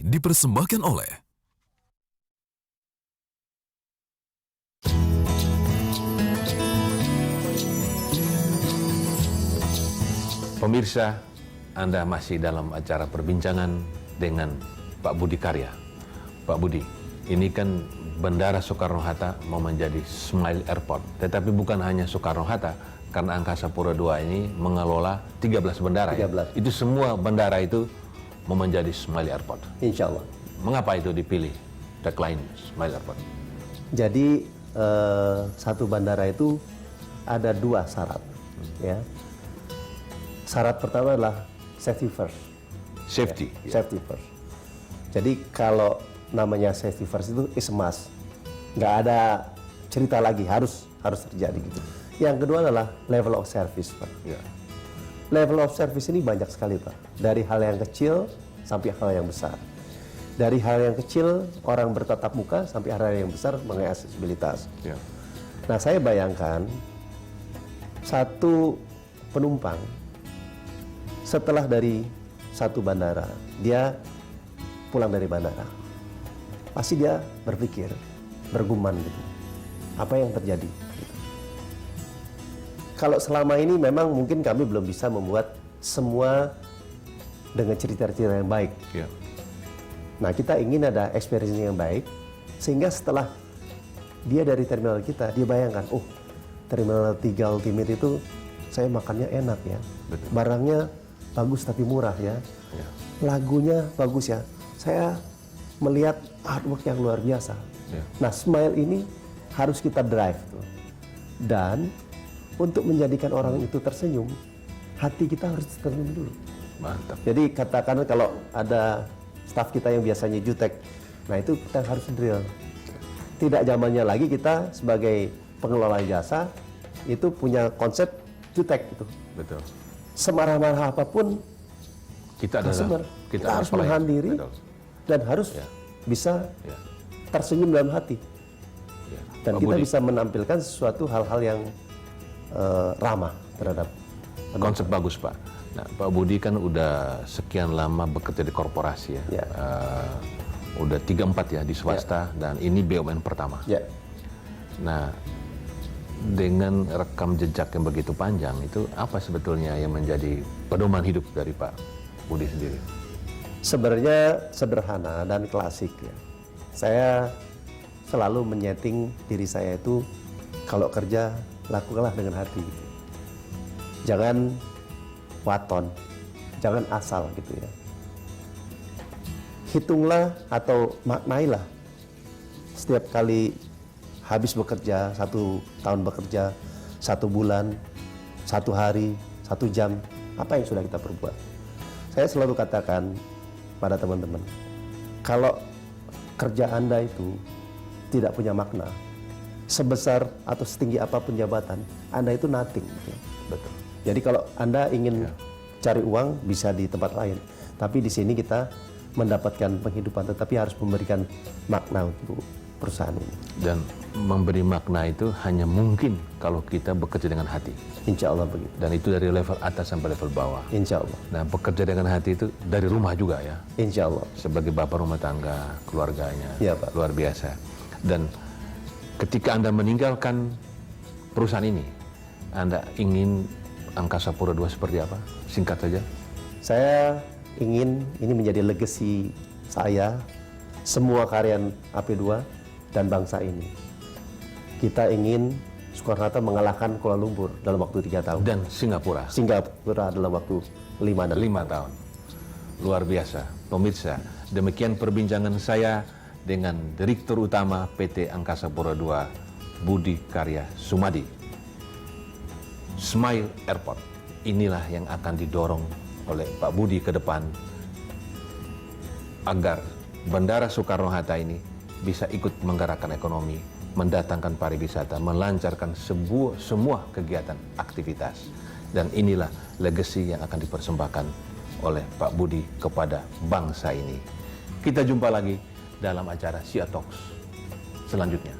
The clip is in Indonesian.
dipersembahkan oleh pemirsa. Anda masih dalam acara perbincangan dengan Pak Budi Karya. Pak Budi, ini kan Bandara Soekarno-Hatta mau menjadi Smile Airport. Tetapi bukan hanya Soekarno-Hatta, karena Angkasa Pura II ini mengelola 13 bandara. 13. Ya? Itu semua bandara itu mau menjadi Smile Airport. Insya Allah. Mengapa itu dipilih tagline Smile Airport? Jadi satu bandara itu ada dua syarat. Ya. Syarat pertama adalah safety first. Safety. Ya, safety first. Jadi kalau namanya safety first itu is a must. Nggak ada cerita lagi, harus terjadi gitu. Yang kedua adalah level of service, Pak. Ya. Level of service ini banyak sekali, Pak. Dari hal yang kecil sampai hal yang besar. Dari hal yang kecil, orang bertatap muka, sampai hal yang besar mengenai aksesibilitas. Ya. Nah, saya bayangkan satu penumpang setelah dari satu bandara, dia pulang dari bandara, pasti dia berpikir, bergumam gitu, apa yang terjadi? Gitu. Kalau selama ini memang mungkin kami belum bisa membuat semua dengan cerita-cerita yang baik. Ya. Nah, kita ingin ada experience yang baik, sehingga setelah dia dari terminal kita, dia bayangkan, oh, terminal 3 Ultimate itu saya makannya enak ya, Betul. barangnya bagus tapi murah ya, Ya. lagunya bagus ya, saya melihat artwork yang luar biasa. Ya. Nah, Smile ini harus kita drive tuh. Dan untuk menjadikan orang itu tersenyum, hati kita harus tersenyum dulu. Mantap. Jadi katakan kalau ada staf kita yang biasanya jutek, nah itu kita harus drill. Tidak zamannya lagi kita sebagai pengelola jasa itu punya konsep jutek gitu. Betul. Semarah-marah apapun Kita customer, kita harus pelayan. menahan diri Betul. dan harus Ya. bisa Ya. tersenyum dalam hati. Ya. Dan Pak kita Budi, bisa menampilkan sesuatu hal-hal yang ramah terhadap konsep bagus, Pak. Nah, Pak Budi kan udah sekian lama bekerja di korporasi ya. Ya. Udah 3-4 ya di swasta dan ini BUMN pertama. ya. Nah, dengan rekam jejak yang begitu panjang itu apa sebetulnya yang menjadi pedoman hidup dari Pak Budi sendiri? Sebenarnya sederhana dan klasik ya. Saya selalu menyeting diri saya itu kalau kerja lakukanlah dengan hati. Gitu. Jangan waton, jangan asal gitu ya. Hitunglah atau maknailah setiap kali habis bekerja, 1 tahun bekerja, 1 bulan, 1 hari, 1 jam, apa yang sudah kita perbuat. Saya selalu katakan pada teman-teman, kalau kerja Anda itu tidak punya makna, sebesar atau setinggi apapun jabatan, Anda itu nothing. Gitu. Betul. Jadi kalau Anda ingin cari uang bisa di tempat lain, tapi di sini kita mendapatkan penghidupan, tetapi harus memberikan makna untuk perusahaan ini. Dan memberi makna itu hanya mungkin kalau kita bekerja dengan hati. Insya Allah begitu. Dan itu dari level atas sampai level bawah. Insya Allah. Nah, bekerja dengan hati itu dari rumah juga ya. Insya Allah. Sebagai bapak rumah tangga, keluarganya, Ya, Pak. luar biasa. Dan ketika Anda meninggalkan perusahaan ini, Anda ingin Angkasa Pura II seperti apa? Singkat saja. Saya ingin ini menjadi legacy saya, semua karyan AP2 dan bangsa ini. Kita ingin Soekarno-Hatta mengalahkan Kuala Lumpur dalam waktu 3 tahun. Dan Singapura. Singapura dalam waktu 5 dan 5 tahun. Luar biasa. Pemirsa, demikian perbincangan saya dengan Direktur Utama PT Angkasa Pura II, Budi Karya Sumadi. Smile Airport, inilah yang akan didorong oleh Pak Budi ke depan agar Bandara Soekarno-Hatta ini bisa ikut menggerakkan ekonomi, mendatangkan pariwisata, melancarkan semua kegiatan aktivitas. Dan inilah legacy yang akan dipersembahkan oleh Pak Budi kepada bangsa ini. Kita jumpa lagi dalam acara Sia Talks selanjutnya.